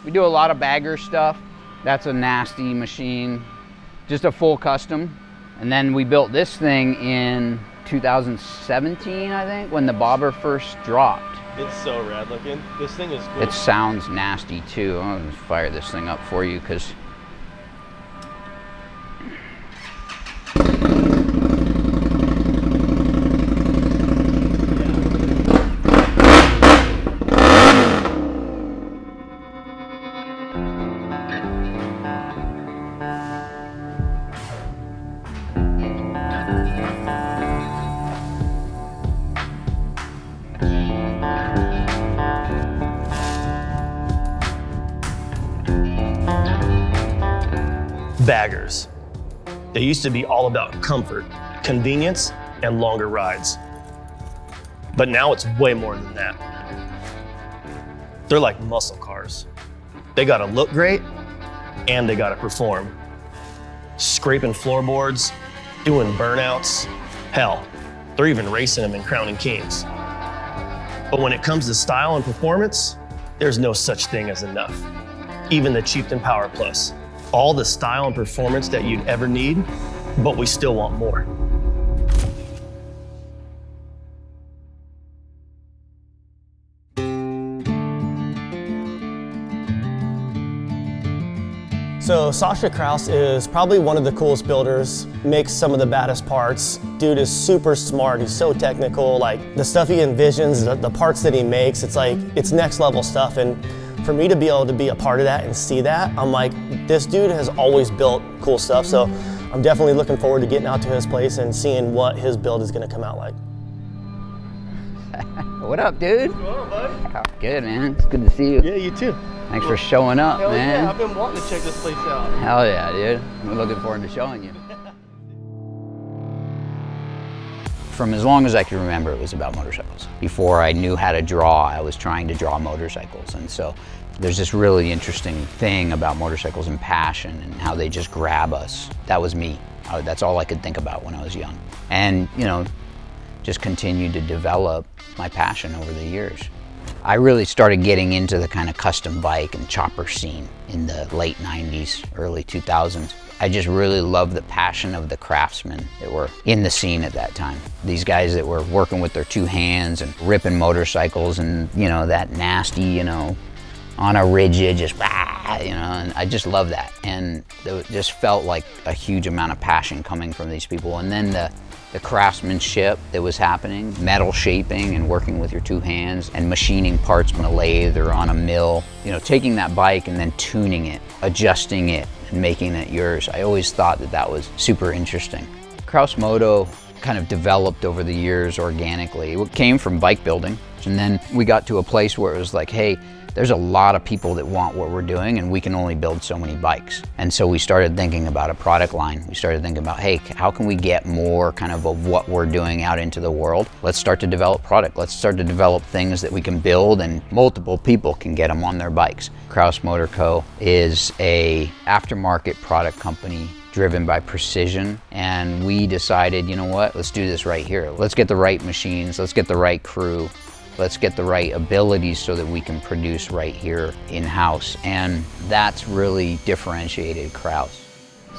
We do a lot of bagger stuff. That's a nasty machine, just a full custom. And then we built this thing in 2017, I think, when the bobber first dropped. It's so rad looking. This thing is cool. It sounds nasty too. I'm gonna fire this thing up for you because baggers. They used to be all about comfort, convenience, and longer rides. But now it's way more than that. They're like muscle cars. They gotta look great, and they gotta perform. Scraping floorboards, doing burnouts, hell, they're even racing them in Crowning Kings. But when it comes to style and performance, there's no such thing as enough. Even the Chieftain PowerPlus. All the style and performance that you'd ever need, but we still want more. So Sasha Kraus is probably one of the coolest builders, makes some of the baddest parts. Dude is super smart, he's so technical, like the stuff he envisions, the parts that he makes, it's next level stuff. And for me to be able to be a part of that and see that, I'm like, this dude has always built cool stuff. So I'm definitely looking forward to getting out to his place and seeing what his build is gonna come out like. What up, dude? What's going on, buddy? Good, man. It's good to see you. Yeah, you too. Thanks for showing up, Hell man. yeah, I've been wanting to check this place out. Hell yeah, dude. We're looking forward to showing you. From as long as I can remember, it was about motorcycles. Before I knew how to draw, I was trying to draw motorcycles. And so there's this really interesting thing about motorcycles and passion and how they just grab us. That was me. That's all I could think about when I was young. And, you know, just continued to develop my passion over the years. I really started getting into the kind of custom bike and chopper scene in the late 90s, early 2000s. I just really loved the passion of the craftsmen that were in the scene at that time. These guys that were working with their two hands and ripping motorcycles and, you know, that nasty, you know, on a rigid, just, you know, and I just love that. And it just felt like a huge amount of passion coming from these people. And then the craftsmanship that was happening, metal shaping and working with your two hands and machining parts on a lathe or on a mill, you know, taking that bike and then tuning it, adjusting it and making it yours. I always thought that that was super interesting. Kraus Moto kind of developed over the years organically. It came from bike building, and then we got to a place where it was like, hey, there's a lot of people that want what we're doing and we can only build so many bikes. And so we started thinking about a product line. We started thinking about, hey, how can we get more kind of what we're doing out into the world? Let's start to develop product. Let's start to develop things that we can build and multiple people can get them on their bikes. Kraus Moto Co is a aftermarket product company driven by precision, and we decided, you know what, let's do this right here. Let's get the right machines, let's get the right crew, let's get the right abilities so that we can produce right here in-house. And that's really differentiated Kraus.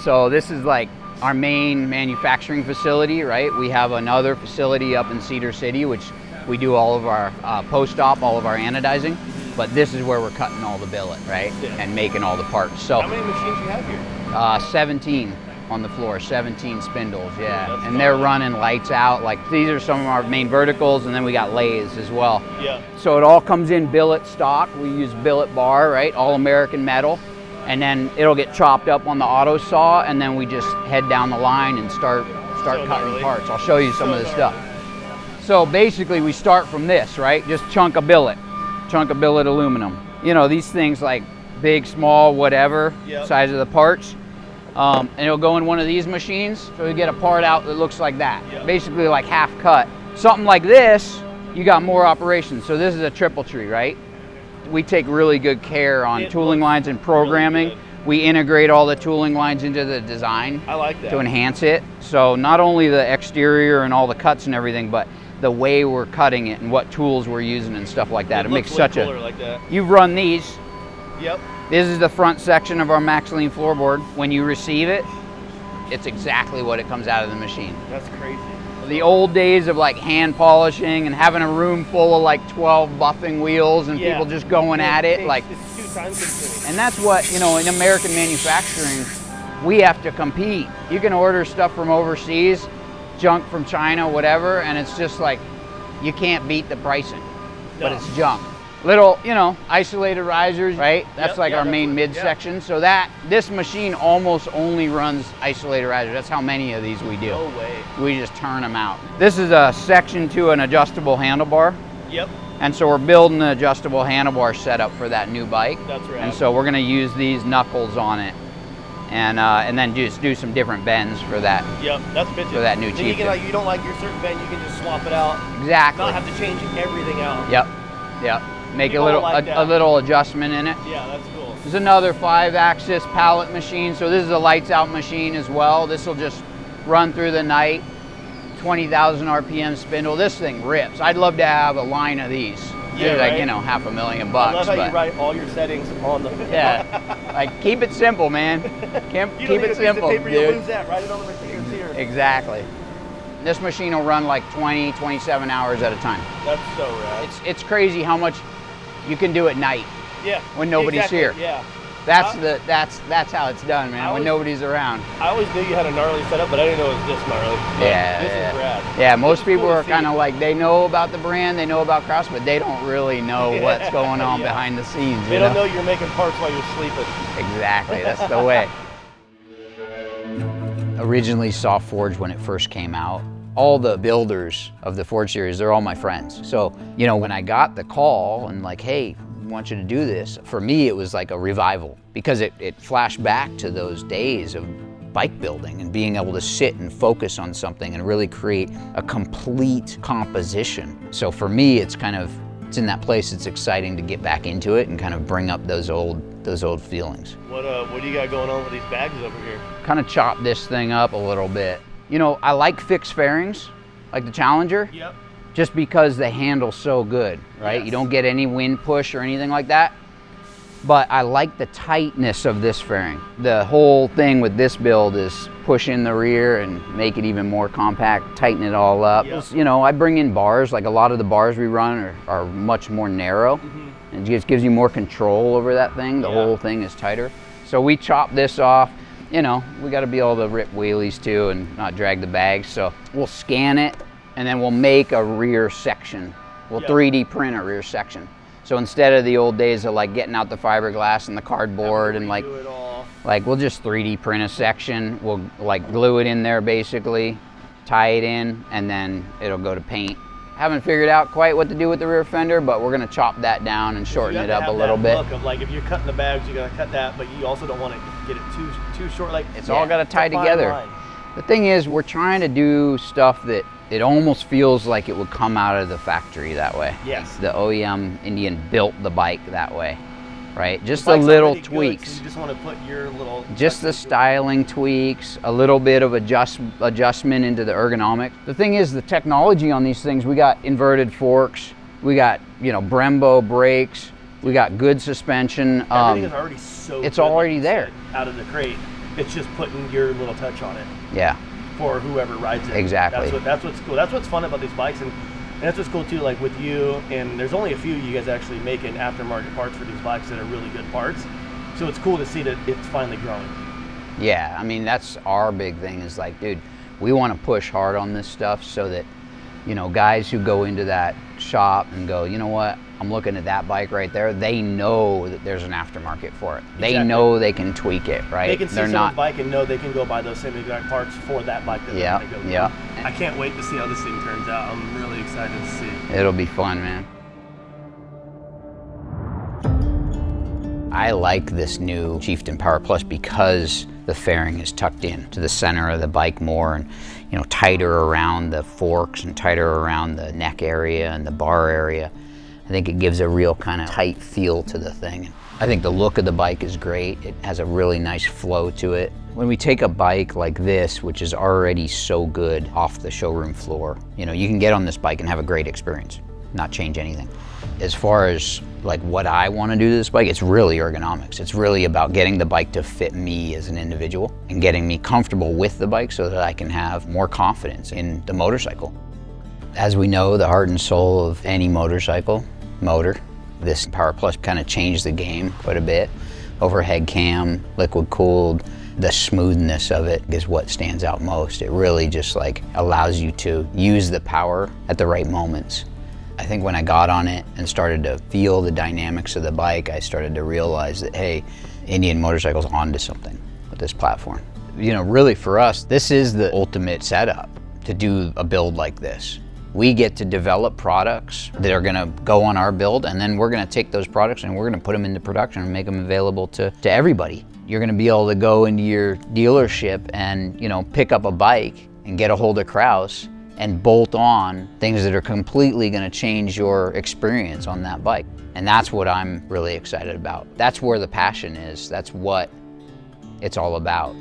So this is like our main manufacturing facility, right? We have another facility up in Cedar City, which we do all of our post-op, all of our anodizing. But this is where we're cutting all the billet, right? Yeah. And making all the parts. So how many machines do you have here? 17 on the floor, 17 spindles, yeah. And they're running lights out. Like, these are some of our main verticals, and then we got lathes as well. Yeah. So it all comes in billet stock. We use billet bar, right? All American metal. And then it'll get chopped up on the auto saw, and then we just head down the line and start cutting parts. I'll show you some of the stuff. So basically we start from this, right? Just chunk of billet aluminum. You know, these things like big, small, whatever, size of the parts. And it'll go in one of these machines, so you get a part out that looks like that. Basically like half cut. Something like this, you got more operations. So this is a triple tree, right? We take really good care on tooling lines and programming. Really, we integrate all the tooling lines into the design. I like that. To enhance it. So not only the exterior and all the cuts and everything, but the way we're cutting it and what tools we're using and stuff like that. It makes such a, like that. You've run these, Yep. This is the front section of our MaxLean floorboard. When you receive it, it's exactly what it comes out of the machine. That's crazy. The old days of like hand polishing and having a room full of like 12 buffing wheels and people just going at it, like, it's too time consuming. and that's what, you know, in American manufacturing, we have to compete. You can order stuff from overseas, junk from China, whatever, and it's just like, you can't beat the pricing, but it's junk. Little, you know, isolated risers, right? That's like our main midsection. So this machine almost only runs isolated risers. That's how many of these we do. No way. We just turn them out. This is a section to an adjustable handlebar. Yep. And so we're building the adjustable handlebar setup for that new bike. That's right. And so we're gonna use these knuckles on it, and then just do some different bends for that. Yep, that's bitchin'. For that new Then you Chieftain. can, like, you don't like your certain bend, you can just swap it out. Exactly. Not have to change everything out. Yep. Yep. Make People like a little adjustment in it. Yeah, that's cool. There's another 5-axis pallet machine. So this is a lights out machine as well. This will just run through the night. 20,000 RPM spindle. This thing rips. I'd love to have a line of these. Yeah, They're right? like, you know, $500,000 I bucks. love how but you write all your settings on the. yeah, like keep it simple, man. You Keep it simple, paper, you dude. lose that. Write it on the machine here. Exactly. This machine will run like 20, 27 hours at a time. That's so rad. It's crazy how much you can do at night Yeah. when nobody's exactly. here. Yeah. That's how it's done, man. When nobody's around. I always knew you had a gnarly setup, but I didn't know it was this gnarly. Yeah, This yeah. is rad. Yeah, most people cool to are see. kind of like, they know about the brand, they know about Kraus, but they don't really know what's going on Yeah. behind the scenes. They don't know you're making parts while you're sleeping. Exactly, that's the way. Originally saw Forge when it first came out. All the builders of the Forge series, they're all my friends. So, you know, when I got the call and like, hey, I want you to do this, for me it was like a revival because it flashed back to those days of bike building and being able to sit and focus on something and really create a complete composition. So for me, it's in that place, it's exciting to get back into it and kind of bring up those old feelings. What do you got going on with these bags over here? Kind of chop this thing up a little bit. You know, I like fixed fairings, like the Challenger, Yep. just because they handle so good, right? Yes. You don't get any wind push or anything like that. But I like the tightness of this fairing. The whole thing with this build is push in the rear and make it even more compact, tighten it all up. Yep. You know, I bring in bars, like a lot of the bars we run are much more narrow. And it just gives you more control over that thing. The whole thing is tighter. So we chop this off. You know, we got to be able to rip wheelies too and not drag the bags. So we'll scan it and then we'll make a rear section. We'll 3D print a rear section. So instead of the old days of like getting out the fiberglass and the cardboard and like we'll just 3D print a section. We'll like glue it in there basically, tie it in, and then it'll go to paint. Haven't figured out quite what to do with the rear fender, but we're gonna chop that down and shorten it up a little bit. Look of like if you're cutting the bags, you gotta cut that, but you also don't want to get it too short. Like It's all gotta tie it's a fine together. line. The thing is, we're trying to do stuff that it almost feels like it would come out of the factory that way. Yes. The OEM Indian built the bike that way, right? Just The the bike's little already good, tweaks. so you just want to put your little. Just the styling tweaks, a little bit of adjustment into the ergonomics. The thing is, the technology on these things, we got inverted forks, we got, you know, Brembo brakes, we got good suspension. Everything is already so. It's good, already like you there. said, out of the crate. It's just putting your little touch on it Yeah, for whoever rides it. Exactly. That's what's cool. That's what's fun about these bikes, and that's what's cool too. Like with you, and there's only a few you guys actually making aftermarket parts for these bikes that are really good parts. So it's cool to see that it's finally growing. yeah. I mean, that's our big thing is like, dude, we want to push hard on this stuff so that, you know, guys who go into that shop and go, you know what, I'm looking at that bike right there, they know that there's an aftermarket for it. They Exactly. know they can tweak it, right? They can see someone's bike and know they can go buy those same exact parts for that bike that Yeah, they're going to go yeah. with. I can't wait to see how this thing turns out. I'm really excited to see. It'll be fun, man. I like this new Chieftain PowerPlus because the fairing is tucked in to the center of the bike more and, you know, tighter around the forks and tighter around the neck area and the bar area. I think it gives a real kind of tight feel to the thing. I think the look of the bike is great. It has a really nice flow to it. When we take a bike like this, which is already so good off the showroom floor, you know, you can get on this bike and have a great experience. not change anything. As far as like what I want to do to this bike, it's really ergonomics. It's really about getting the bike to fit me as an individual and getting me comfortable with the bike so that I can have more confidence in the motorcycle. As we know, the heart and soul of any motorcycle, motor. This PowerPlus kind of changed the game quite a bit. Overhead cam, liquid cooled, the smoothness of it is what stands out most. It really just like allows you to use the power at the right moments. I think when I got on it and started to feel the dynamics of the bike, I started to realize that, hey, Indian Motorcycle's onto something with this platform. You know, really for us, this is the ultimate setup to do a build like this. We get to develop products that are gonna go on our build, and then we're gonna take those products and we're gonna put them into production and make them available to everybody. You're gonna be able to go into your dealership and, you know, pick up a bike and get a hold of Kraus and bolt on things that are completely gonna change your experience on that bike. And that's what I'm really excited about. That's where the passion is. That's what it's all about.